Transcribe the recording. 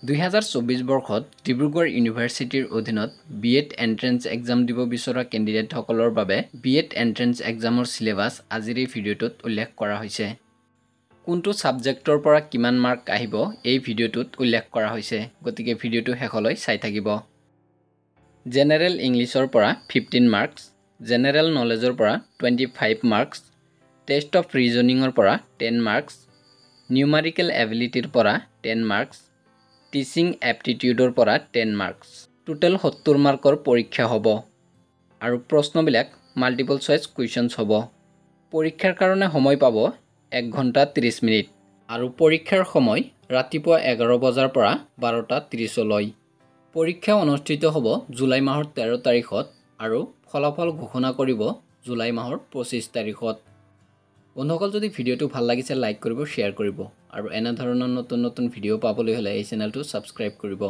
2024 বৰ্ষত ডিব্ৰুগড় ইউনিভাৰ্চিটিৰ অধীনত বিএড এন্ট্ৰেন্স এক্সাম দিব বিচৰা কেণ্ডিডেটসকলৰ বাবে বিএড এন্ট্ৰেন্স এক্সামৰ সিলেবাস আজিৰ এই ভিডিঅ'টোত উল্লেখ কৰা হৈছে। কোনটো সাবজেক্টৰ পৰা কিমান মাৰ্ক আহিব এই ভিডিঅ'টোত উল্লেখ কৰা হৈছে, গতিকে ভিডিঅ'টো শেষলৈ চাই থাকিব। জেনেৰেল ইংলিছৰ পৰা 15 মাৰ্কছ, জেনেৰেল নলেজৰ পৰা 25 মাৰ্কছ, টেষ্ট অফ ৰিজনিঙৰ পৰা 10 মাৰ্কছ, নিউমাৰিকেল এবিলিটিৰ পৰা 10 মাৰ্কছ, টিচিং এপ্টিটিউডৰ পৰা 10 মাৰ্কছ। টোটেল 70 মাৰ্কৰ পৰীক্ষা হ'ব আৰু প্ৰশ্নবিলাক মাল্টিপল চইচ কুৱেশ্যনছ হ'ব। পৰীক্ষাৰ কাৰণে সময় পাব 1 ঘণ্টা 30 মিনিট আৰু পৰীক্ষাৰ সময় ৰাতিপুৱা 11 বজাৰ পৰা 12টা 30 লৈ। পৰীক্ষা অনুষ্ঠিত হ'ব জুলাই মাহৰ 13 তাৰিখত আৰু ফলাফল ঘোষণা কৰিব জুলাই মাহৰ 25 তাৰিখত। বন্ধুসকল, যদি ভিডিঅ'টো ভাল লাগিছে লাইক কৰিব, শ্বেয়াৰ কৰিব আৰু এনে ধৰণৰ নতুন ভিডিঅ' পাবলৈ হ'লে এই চেনেলটো ছাবস্ক্ৰাইব কৰিব।